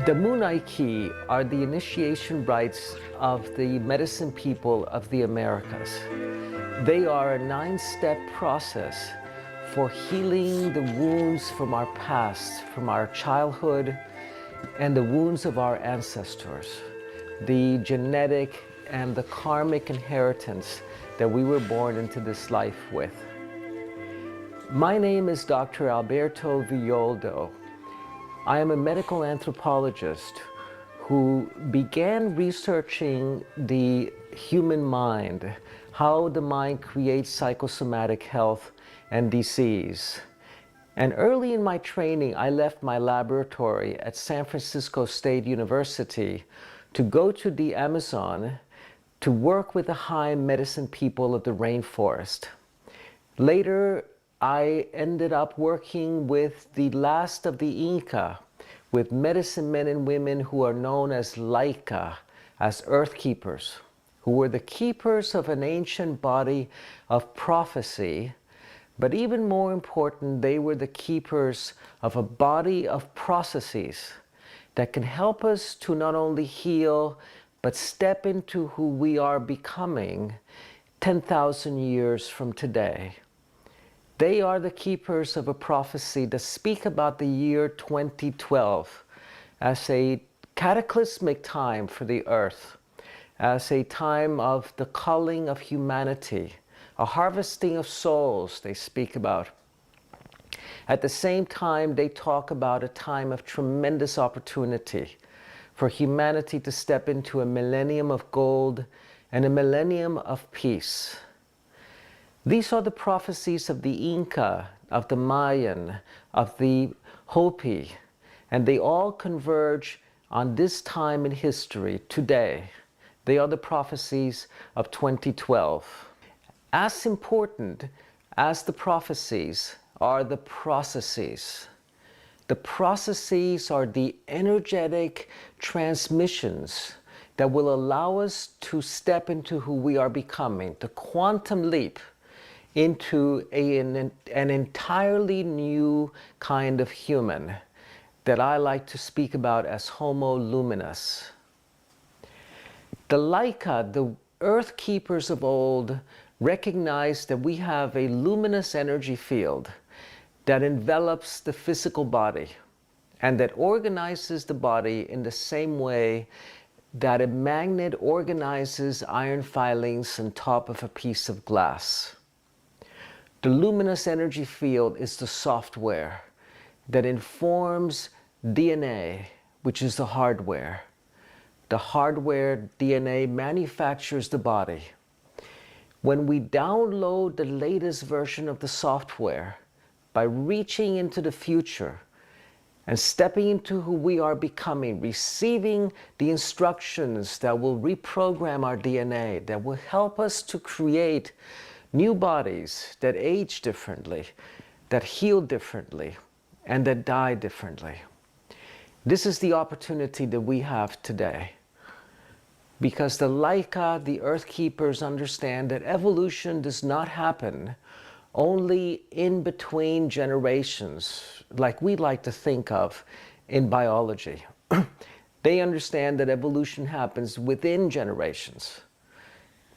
The Munay Ki are the initiation rites of the medicine people of the Americas. They are a 9-step process for healing the wounds from our past, from our childhood, and the wounds of our ancestors, the genetic and the karmic inheritance that we were born into this life with. My name is Dr. Alberto Villoldo. I am a medical anthropologist who began researching the human mind, how the mind creates psychosomatic health and disease. And early in my training, I left my laboratory at San Francisco State University to go to the Amazon to work with the high medicine people of the rainforest. Later, I ended up working with the last of the Inca, with medicine men and women who are known as Laika, as earth keepers, who were the keepers of an ancient body of prophecy. But even more important, they were the keepers of a body of processes that can help us to not only heal, but step into who we are becoming 10,000 years from today. They are the keepers of a prophecy that speak about the year 2012 as a cataclysmic time for the earth, as a time of the culling of humanity, a harvesting of souls they speak about. At the same time, they talk about a time of tremendous opportunity for humanity to step into a millennium of gold and a millennium of peace. These are the prophecies of the Inca, of the Mayan, of the Hopi, and they all converge on this time in history, today. They are the prophecies of 2012. As important as the prophecies are the processes. The processes are the energetic transmissions that will allow us to step into who we are becoming, the quantum leap into an entirely new kind of human that I like to speak about as Homo luminous. The Laika, the earth keepers of old, recognized that we have a luminous energy field that envelops the physical body and that organizes the body in the same way that a magnet organizes iron filings on top of a piece of glass. The luminous energy field is the software that informs DNA, which is the hardware. The hardware, DNA, manufactures the body. When we download the latest version of the software, by reaching into the future and stepping into who we are becoming, receiving the instructions that will reprogram our DNA, that will help us to create new bodies that age differently, that heal differently, and that die differently. This is the opportunity that we have today. Because the Laika, the earth keepers, understand that evolution does not happen only in between generations, like we like to think of in biology. They understand that evolution happens within generations,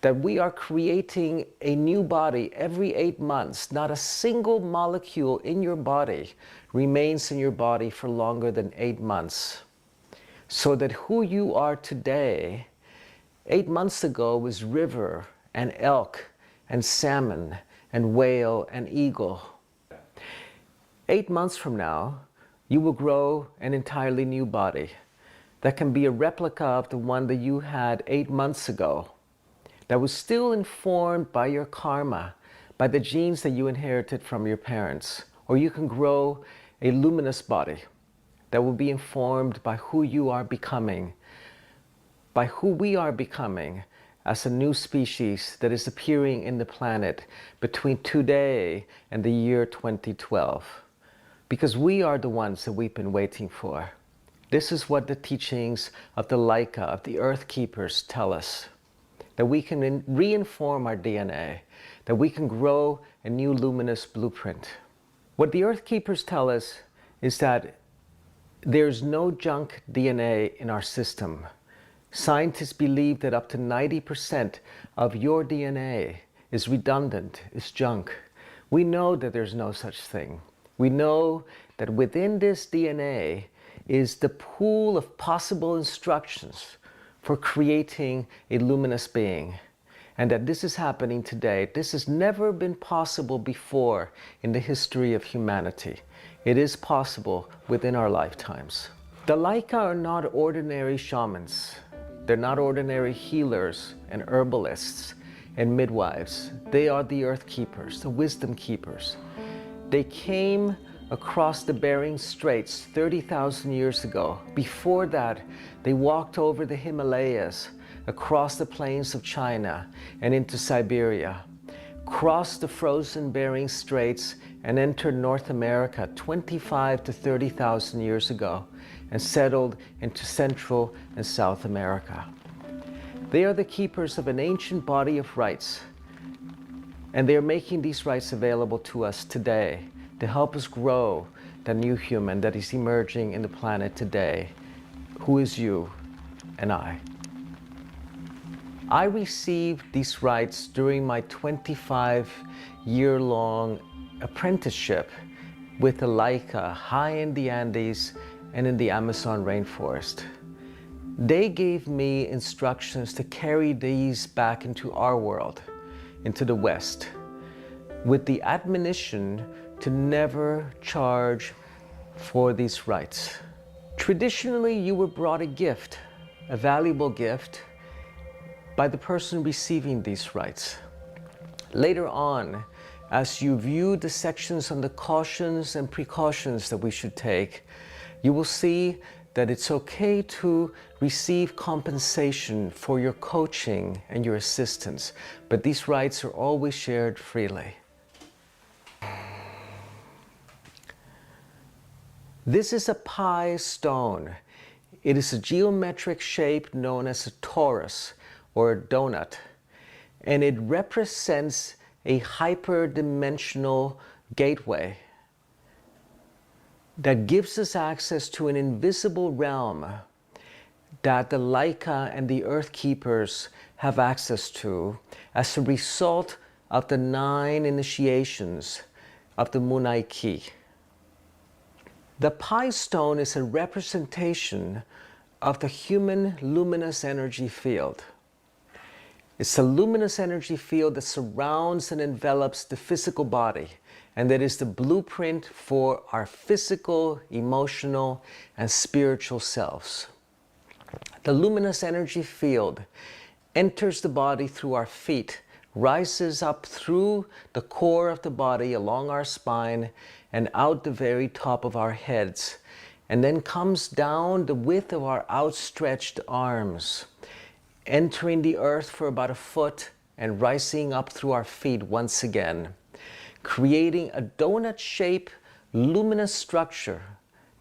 that we are creating a new body every 8 months. Not a single molecule in your body remains in your body for longer than 8 months. So that who you are today, 8 months ago was river and elk and salmon and whale and eagle. 8 months from now, you will grow an entirely new body that can be a replica of the one that you had 8 months ago, that was still informed by your karma, by the genes that you inherited from your parents. Or you can grow a luminous body that will be informed by who you are becoming, by who we are becoming as a new species that is appearing in the planet between today and the year 2012. Because we are the ones that we've been waiting for. This is what the teachings of the Laika, of the earth keepers, tell us. That we can re-inform our DNA, that we can grow a new luminous blueprint. What the earth keepers tell us is that There's no junk DNA in our system. Scientists believe that up to 90% of your DNA is redundant, is junk. We know that there's no such thing. We know that within this DNA is the pool of possible instructions for creating a luminous being. And that this is happening today. This has never been possible before in the history of humanity. It is possible within our lifetimes. The Laika are not ordinary shamans. They're not ordinary healers and herbalists and midwives. They are the earth keepers, the wisdom keepers. They came across the Bering Straits 30,000 years ago. Before that, they walked over the Himalayas, across the plains of China and into Siberia, crossed the frozen Bering Straits and entered North America 25 to 30,000 years ago and settled into Central and South America. They are the keepers of an ancient body of rites, and they are making these rites available to us today to help us grow the new human that is emerging in the planet today, who is you and I. I received these rites during my 25-year-long apprenticeship with the Laika high in the Andes and in the Amazon rainforest. They gave me instructions to carry these back into our world, into the West, with the admonition to never charge for these rites. Traditionally, you were brought a gift, a valuable gift, by the person receiving these rites. Later on, as you view the sections on the cautions and precautions that we should take, you will see that it's okay to receive compensation for your coaching and your assistance, but these rites are always shared freely. This is a pi stone. It is a geometric shape known as a torus, or a donut, and it represents a hyperdimensional gateway that gives us access to an invisible realm that the Laika and the Earth Keepers have access to as a result of the 9 initiations of the Munay Ki. The Pi Stone is a representation of the human luminous energy field. It's a luminous energy field that surrounds and envelops the physical body, and that is the blueprint for our physical, emotional, and spiritual selves. The luminous energy field enters the body through our feet, rises up through the core of the body along our spine and out the very top of our heads, and then comes down the width of our outstretched arms, entering the earth for about a foot and rising up through our feet once again, creating a donut-shaped luminous structure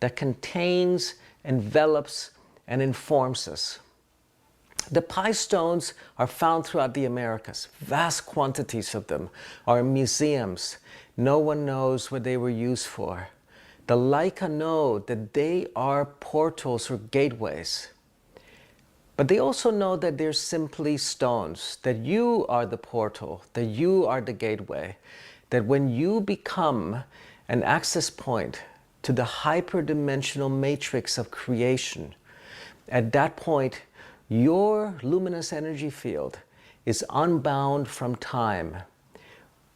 that contains, envelops, and informs us. The Pi stones are found throughout the Americas. Vast quantities of them are in museums. No one knows what they were used for. The Laika know that they are portals or gateways. But they also know that they're simply stones, that you are the portal, that you are the gateway, that when you become an access point to the hyperdimensional matrix of creation, at that point, your luminous energy field is unbound from time.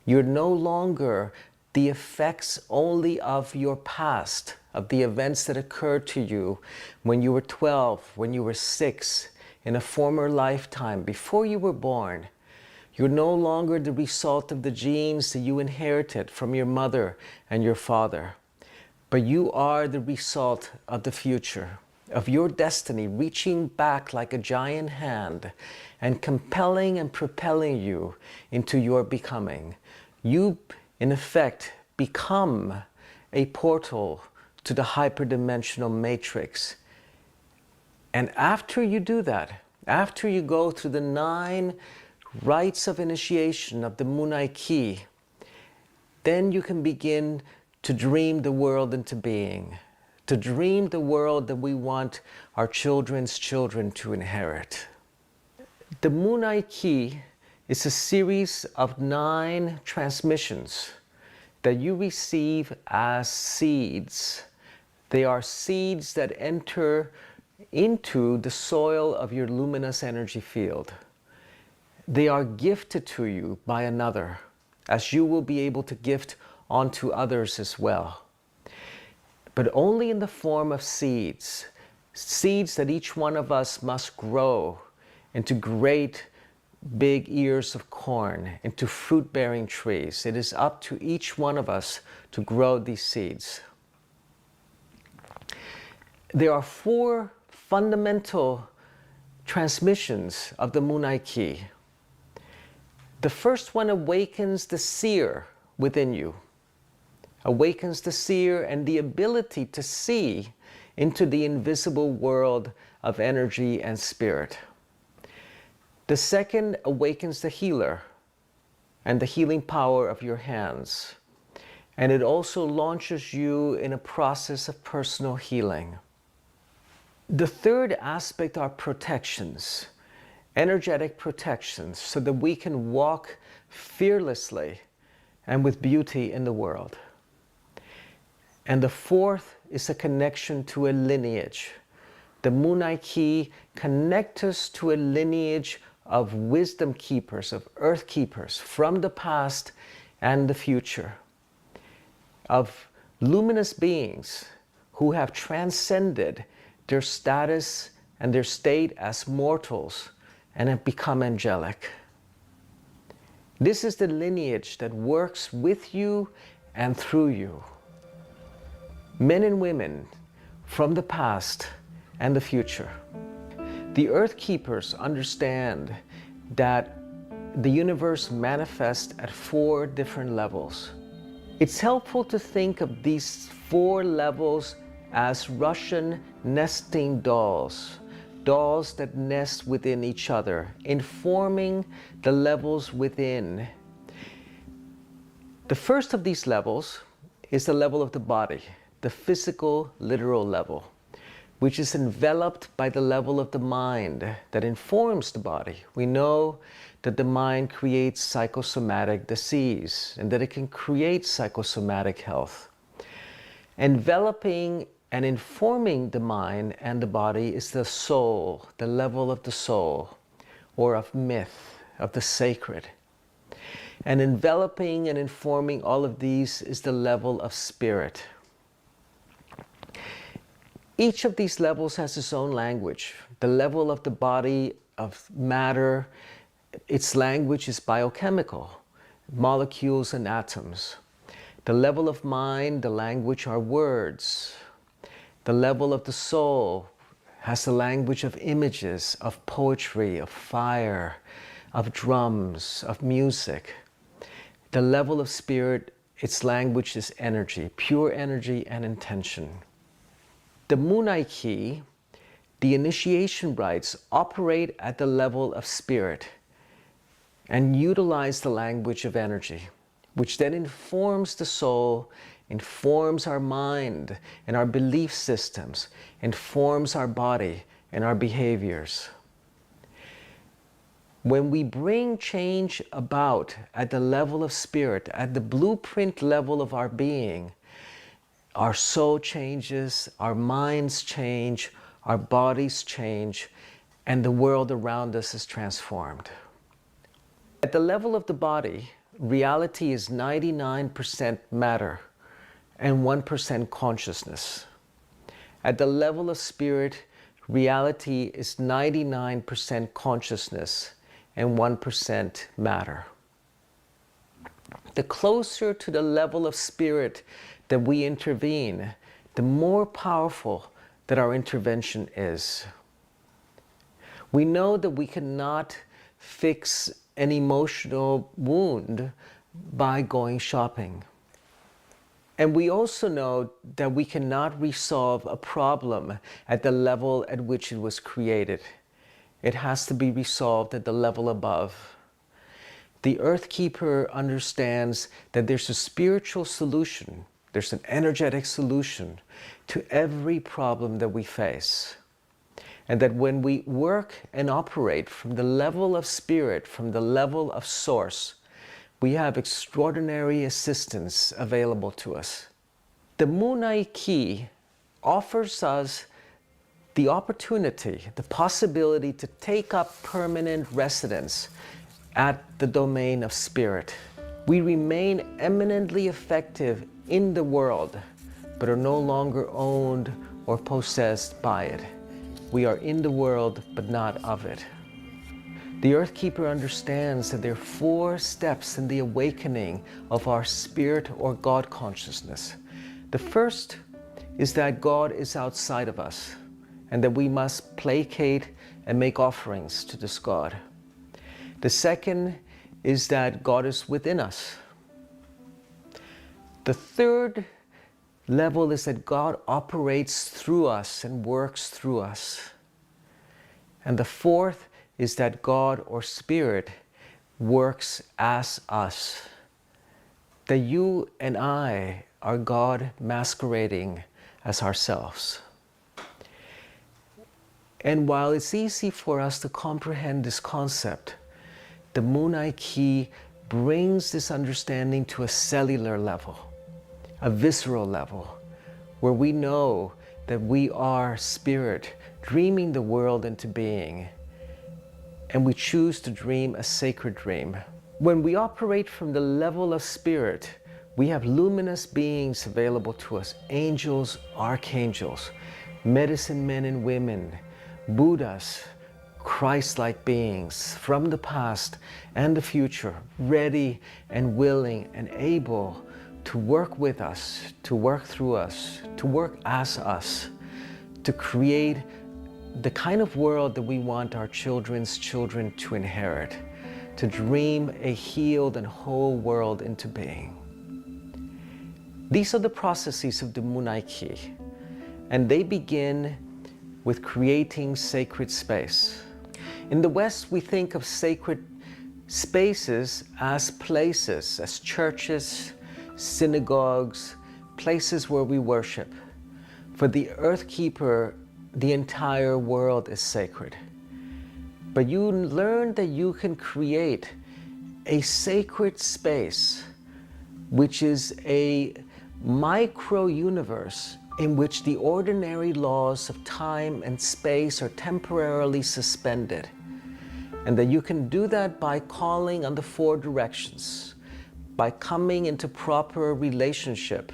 You're no longer the effects only of your past, of the events that occurred to you when you were 12, when you were 6, in a former lifetime, before you were born. You're no longer the result of the genes that you inherited from your mother and your father, but you are the result of the future, of your destiny reaching back like a giant hand and compelling and propelling you into your becoming. You, in effect, become a portal to the hyperdimensional matrix. And after you do that, after you go through the 9 rites of initiation of the Munay Ki, then you can begin to dream the world into being, to dream the world that we want our children's children to inherit. The Munay Ki is a series of 9 transmissions that you receive as seeds. They are seeds that enter into the soil of your luminous energy field. They are gifted to you by another, as you will be able to gift onto others as well. But only in the form of seeds, seeds that each one of us must grow into great big ears of corn, into fruit-bearing trees. It is up to each one of us to grow these seeds. There are 4 fundamental transmissions of the Munay Ki. The first one awakens the seer within you, awakens the seer and the ability to see into the invisible world of energy and spirit. The second awakens the healer and the healing power of your hands. And it also launches you in a process of personal healing. The third aspect are protections, energetic protections, so that we can walk fearlessly and with beauty in the world. And the fourth is a connection to a lineage. The Munay Ki connects us to a lineage of wisdom keepers, of earth keepers from the past and the future, of luminous beings who have transcended their status and their state as mortals and have become angelic. This is the lineage that works with you and through you. Men and women from the past and the future. The Earth Keepers understand that the universe manifests at 4 different levels. It's helpful to think of these 4 levels as Russian nesting dolls, dolls that nest within each other, informing the levels within. The first of these levels is the level of the body, the physical, literal level, which is enveloped by the level of the mind that informs the body. We know that the mind creates psychosomatic disease and that it can create psychosomatic health. Enveloping and informing the mind and the body is the soul, the level of the soul, or of myth, of the sacred. And enveloping and informing all of these is the level of spirit. Each of these levels has its own language. The level of the body, of matter, its language is biochemical, molecules and atoms. The level of mind, the language are words. The level of the soul has the language of images, of poetry, of fire, of drums, of music. The level of spirit, its language is energy, pure energy and intention. The Munay Ki, the initiation rites, operate at the level of spirit and utilize the language of energy, which then informs the soul, informs our mind and our belief systems, informs our body and our behaviors. When we bring change about at the level of spirit, at the blueprint level of our being, our soul changes, our minds change, our bodies change, and the world around us is transformed. At the level of the body, reality is 99% matter and 1% consciousness. At the level of spirit, reality is 99% consciousness and 1% matter. The closer to the level of spirit that we intervene, the more powerful that our intervention is. We know that we cannot fix an emotional wound by going shopping. And we also know that we cannot resolve a problem at the level at which it was created. It has to be resolved at the level above. The Earth Keeper understands that there's a spiritual solution There's an energetic solution to every problem that we face. And that when we work and operate from the level of spirit, from the level of source, we have extraordinary assistance available to us. The Munay Ki offers us the opportunity, the possibility to take up permanent residence at the domain of spirit. We remain eminently effective in the world, but are no longer owned or possessed by it. We are in the world, but not of it. The Earth Keeper understands that there are 4 steps in the awakening of our spirit or God consciousness. The first is that God is outside of us, and that we must placate and make offerings to this God. The second is that God is within us. The third level is that God operates through us and works through us. And the fourth is that God or Spirit works as us. That you and I are God masquerading as ourselves. And while it's easy for us to comprehend this concept, the Munay Ki brings this understanding to a cellular level, a visceral level, where we know that we are spirit dreaming the world into being, and we choose to dream a sacred dream. When we operate from the level of spirit, we have luminous beings available to us, angels, archangels, medicine men and women, Buddhas, Christ-like beings from the past and the future, ready and willing and able to work with us, to work through us, to work as us, to create the kind of world that we want our children's children to inherit, to dream a healed and whole world into being. These are the processes of the Munay Ki, and they begin with creating sacred space. In the West, we think of sacred spaces as places, as churches, synagogues, places where we worship. For the Earth Keeper, the entire world is sacred. But you learn that you can create a sacred space, which is a micro-universe in which the ordinary laws of time and space are temporarily suspended. And that you can do that by calling on the 4 directions, by coming into proper relationship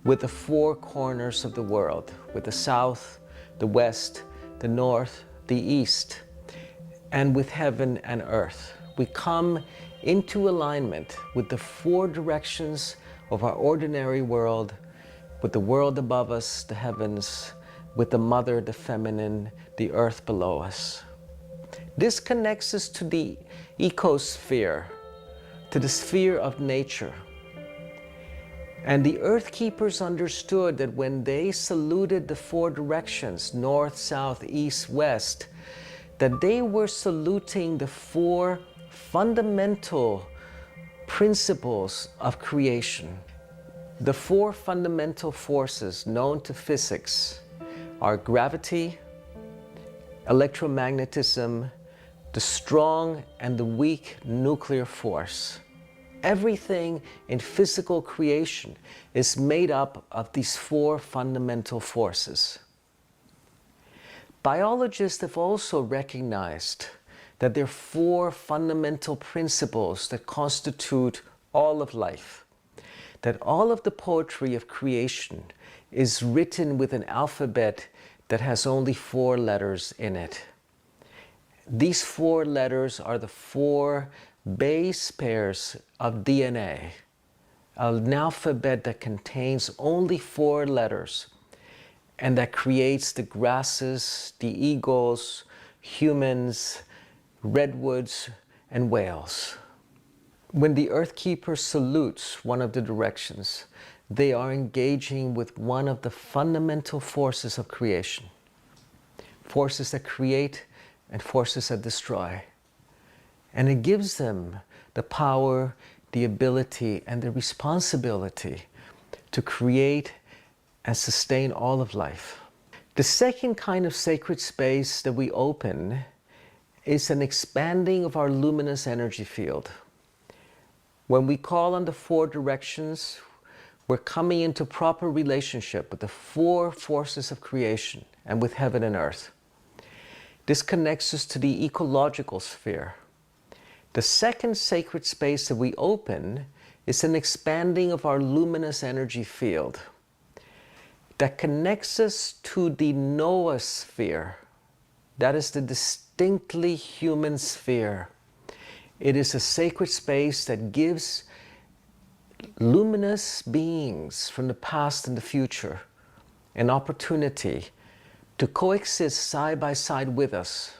with the 4 corners of the world, with the south, the west, the north, the east, and with heaven and earth. We come into alignment with the 4 directions of our ordinary world, with the world above us, the heavens, with the mother, the feminine, the earth below us. This connects us to the ecosphere, to the sphere of nature. And the Earth Keepers understood that when they saluted the 4 directions, north, south, east, west, that they were saluting the 4 fundamental principles of creation. The 4 fundamental forces known to physics are gravity, electromagnetism, the strong and the weak nuclear force. Everything in physical creation is made up of these 4 fundamental forces. Biologists have also recognized that there are 4 fundamental principles that constitute all of life. That all of the poetry of creation is written with an alphabet that has only 4 letters in it. These 4 letters are the 4 base pairs of DNA, an alphabet that contains only 4 letters and that creates the grasses, the eagles, humans, redwoods, and whales. When the Earth Keeper salutes one of the directions, they are engaging with one of the fundamental forces of creation. Forces that create and forces that destroy. And it gives them the power, the ability, and the responsibility to create and sustain all of life. The second kind of sacred space that we open is an expanding of our luminous energy field. When we call on the four directions, we're coming into proper relationship with the four forces of creation and with heaven and earth. This connects us to the ecological sphere. The second sacred space that we open is an expanding of our luminous energy field that connects us to the noosphere. That is the distinctly human sphere. It is a sacred space that gives luminous beings from the past and the future an opportunity to coexist side by side with us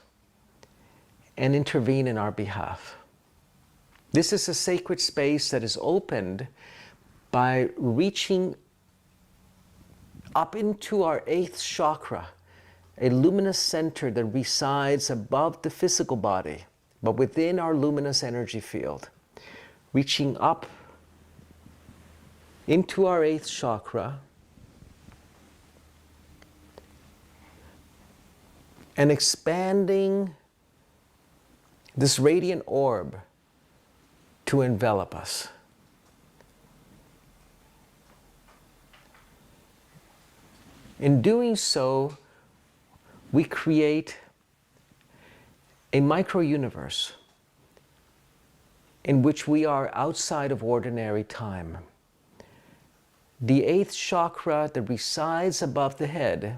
and intervene in our behalf. This is a sacred space that is opened by reaching up into our 8th chakra, a luminous center that resides above the physical body, but within our luminous energy field, reaching up into our 8th chakra and expanding this radiant orb to envelop us. In doing so, we create a micro-universe in which we are outside of ordinary time. The 8th chakra that resides above the head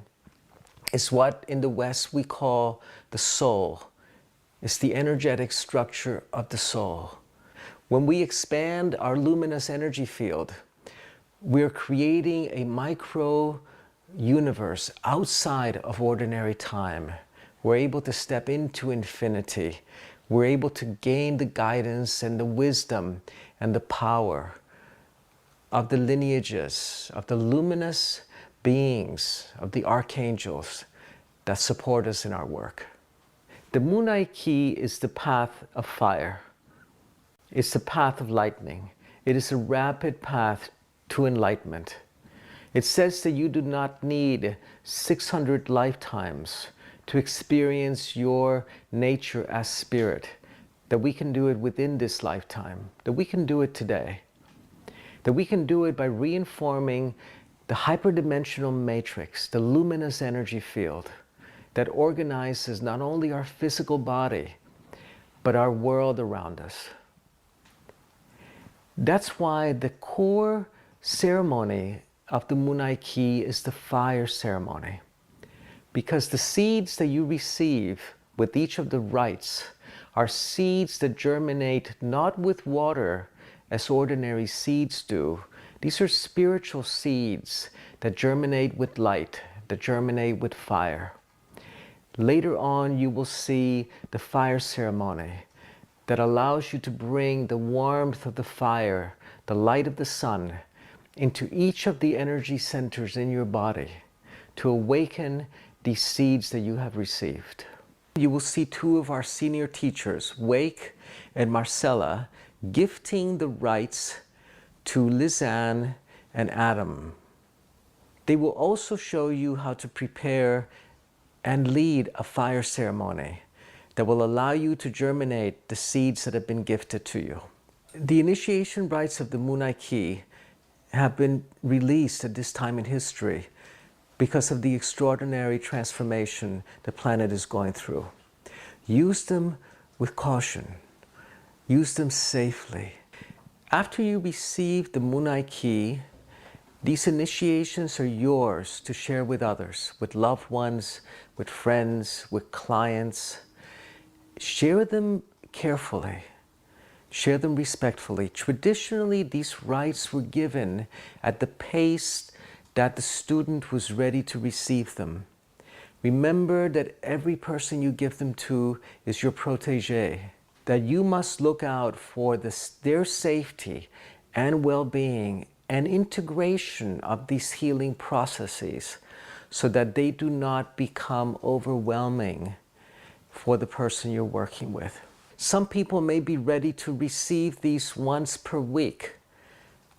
is what in the West we call the soul. It's the energetic structure of the soul. When we expand our luminous energy field, we're creating a micro-universe outside of ordinary time. We're able to step into infinity. We're able to gain the guidance and the wisdom and the power of the lineages, of the luminous beings, of the archangels that support us in our work. The Munay Ki is the path of fire. It's the path of lightning. It is a rapid path to enlightenment. It says that you do not need 600 lifetimes to experience your nature as spirit, that we can do it within this lifetime, that we can do it today, that we can do it by reinforming the hyperdimensional matrix, the luminous energy field that organizes not only our physical body, but our world around us. That's why the core ceremony of the Munay Ki is the fire ceremony. Because the seeds that you receive with each of the rites are seeds that germinate not with water as ordinary seeds do. These are spiritual seeds that germinate with light, that germinate with fire. Later on, you will see the fire ceremony that allows you to bring the warmth of the fire, the light of the sun, into each of the energy centers in your body to awaken these seeds that you have received. You will see two of our senior teachers, Wake and Marcella, gifting the rites to Lizanne and Adam. They will also show you how to prepare and lead a fire ceremony that will allow you to germinate the seeds that have been gifted to you. The initiation rites of the Munay Ki have been released at this time in history because of the extraordinary transformation the planet is going through. Use them with caution. Use them safely. After you receive the Munay Ki, these initiations are yours to share with others, with loved ones, with friends, with clients. Share them carefully. Share them respectfully. Traditionally, these rites were given at the pace that the student was ready to receive them. Remember that every person you give them to is your protege, that you must look out for their safety and well-being and integration of these healing processes so that they do not become overwhelming for the person you're working with. Some people may be ready to receive these once per week.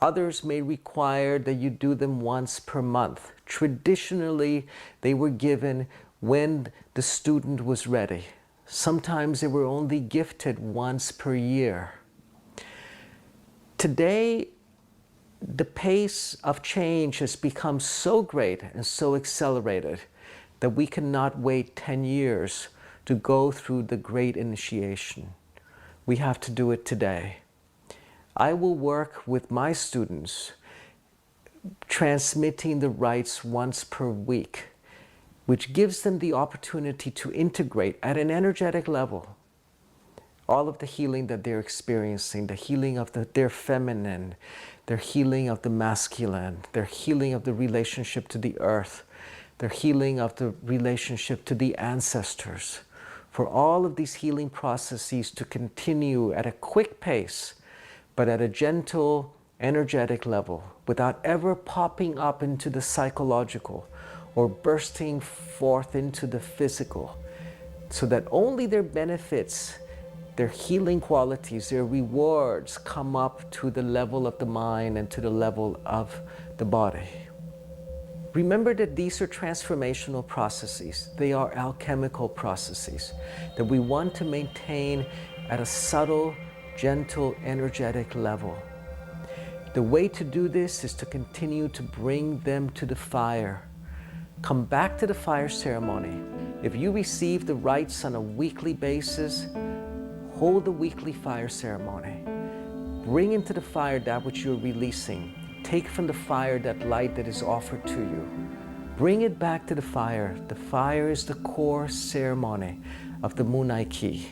Others may require that you do them once per month. Traditionally, they were given when the student was ready. Sometimes they were only gifted once per year. Today, the pace of change has become so great and so accelerated that we cannot wait 10 years to go through the great initiation. We have to do it today. I will work with my students transmitting the rites once per week, which gives them the opportunity to integrate at an energetic level all of the healing that they're experiencing, the healing of their feminine, their healing of the masculine, their healing of the relationship to the earth, their healing of the relationship to the ancestors. For all of these healing processes to continue at a quick pace, but at a gentle, energetic level, without ever popping up into the psychological or bursting forth into the physical, so that only their benefits, their healing qualities, their rewards come up to the level of the mind and to the level of the body. Remember that these are transformational processes. They are alchemical processes that we want to maintain at a subtle, gentle, energetic level. The way to do this is to continue to bring them to the fire. Come back to the fire ceremony. If you receive the rites on a weekly basis, hold the weekly fire ceremony. Bring into the fire that which you're releasing. Take from the fire that light that is offered to you. Bring it back to the fire. The fire is the core ceremony of the Munay Ki.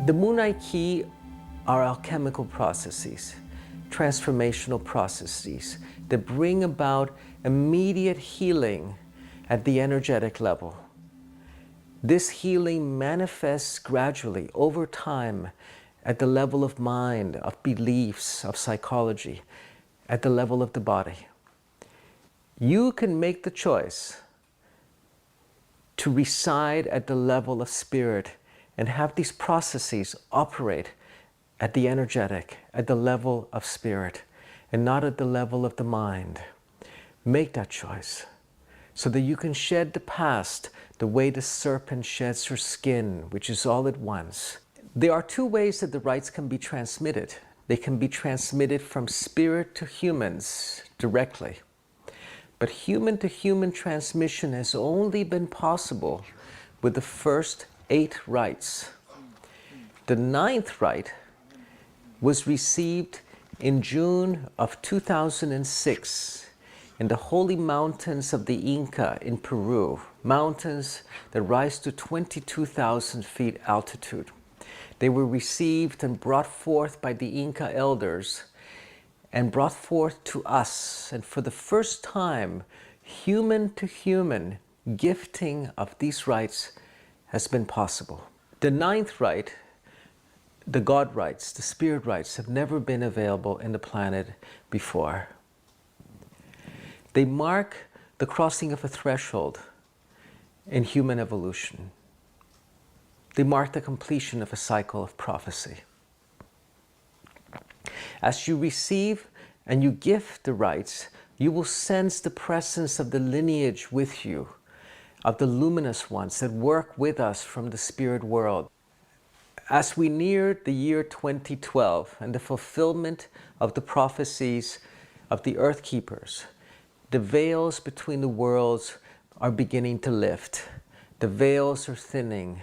The Munay Ki are alchemical processes, transformational processes that bring about immediate healing at the energetic level. This healing manifests gradually over time at the level of mind, of beliefs, of psychology, at the level of the body. You can make the choice to reside at the level of spirit and have these processes operate at the energetic, at the level of spirit, and not at the level of the mind. Make that choice so that you can shed the past the way the serpent sheds her skin, which is all at once. There are two ways that the rites can be transmitted. They can be transmitted from spirit to humans directly. But human-to-human transmission has only been possible with the first 8 rites. The 9th rite was received in June of 2006 in the holy mountains of the Inca in Peru, mountains that rise to 22,000 feet altitude. They were received and brought forth by the Inca elders and brought forth to us. And for the first time, human to human gifting of these rights has been possible. The ninth right, the God rights, the spirit rights, have never been available in the planet before. They mark the crossing of a threshold in human evolution. They mark the completion of a cycle of prophecy. As you receive and you gift the rights, you will sense the presence of the lineage with you, of the luminous ones that work with us from the spirit world. As we near the year 2012 and the fulfillment of the prophecies of the Earth Keepers, the veils between the worlds are beginning to lift. The veils are thinning.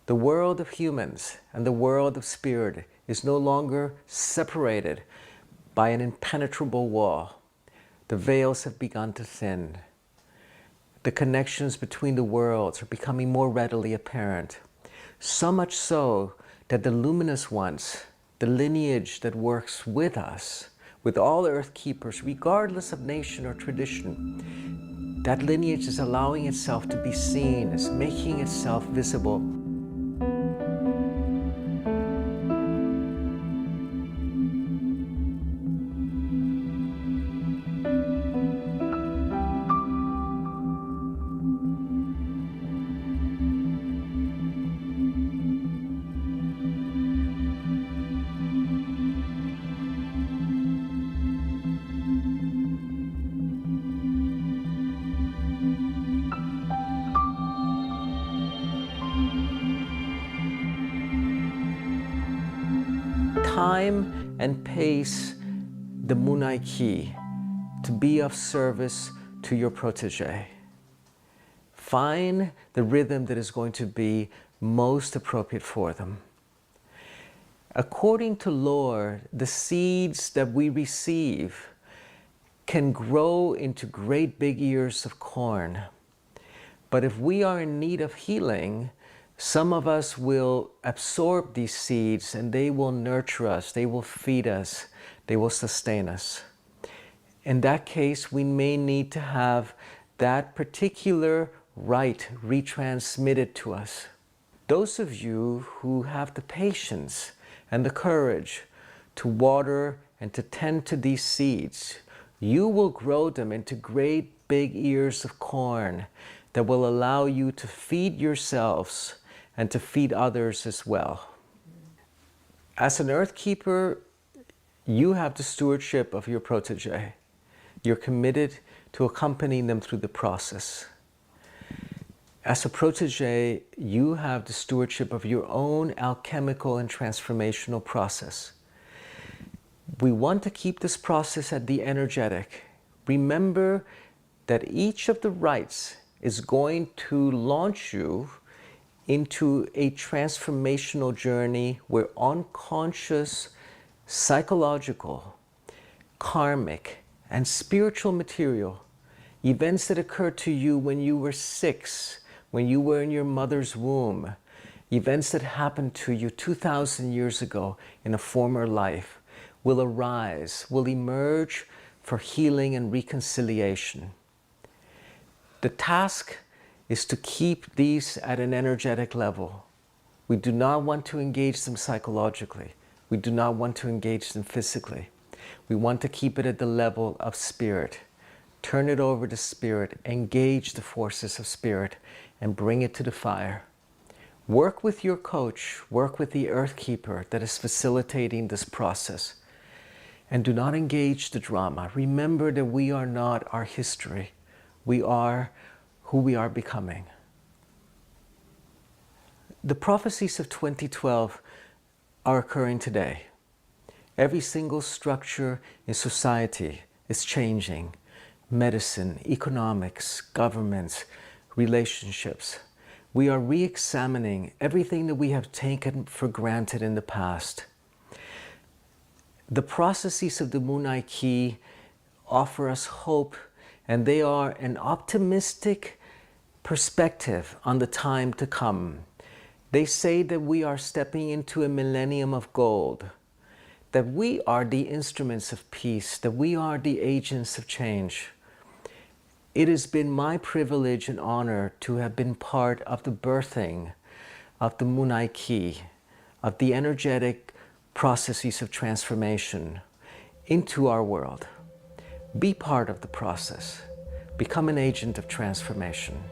The world of humans and the world of spirit is no longer separated by an impenetrable wall. The veils have begun to thin. The connections between the worlds are becoming more readily apparent. So much so that the luminous ones, the lineage that works with us, with all Earth Keepers, regardless of nation or tradition, that lineage is allowing itself to be seen, is making itself visible. Time and pace the Munay Ki to be of service to your protege. Find the rhythm that is going to be most appropriate for them. According to lore, the seeds that we receive can grow into great big ears of corn. But if we are in need of healing, some of us will absorb these seeds and they will nurture us, they will feed us, they will sustain us. In that case, we may need to have that particular right retransmitted to us. Those of you who have the patience and the courage to water and to tend to these seeds, you will grow them into great big ears of corn that will allow you to feed yourselves and to feed others as well. As an Earth Keeper, you have the stewardship of your protege. You're committed to accompanying them through the process. As a protege, you have the stewardship of your own alchemical and transformational process. We want to keep this process at the energetic. Remember that each of the rites is going to launch you into a transformational journey where unconscious, psychological, karmic, and spiritual material, events that occurred to you when you were 6, when you were in your mother's womb, events that happened to you 2,000 years ago in a former life, will arise, will emerge for healing and reconciliation. The task is to keep these at an energetic level. We do not want to engage them psychologically. We do not want to engage them physically. We want to keep it at the level of spirit. Turn it over to spirit, engage the forces of spirit, and bring it to the fire. Work with your coach, work with the Earth Keeper that is facilitating this process. And do not engage the drama. Remember that we are not our history. We are who we are becoming. The prophecies of 2012 are occurring today. Every single structure in society is changing. Medicine, economics, governments, relationships. We are re-examining everything that we have taken for granted in the past. The processes of the Munay Ki offer us hope, and they are an optimistic perspective on the time to come. They say that we are stepping into a millennium of gold, that we are the instruments of peace, that we are the agents of change. It has been my privilege and honor to have been part of the birthing of the Munay Ki, of the energetic processes of transformation into our world. Be part of the process. Become an agent of transformation.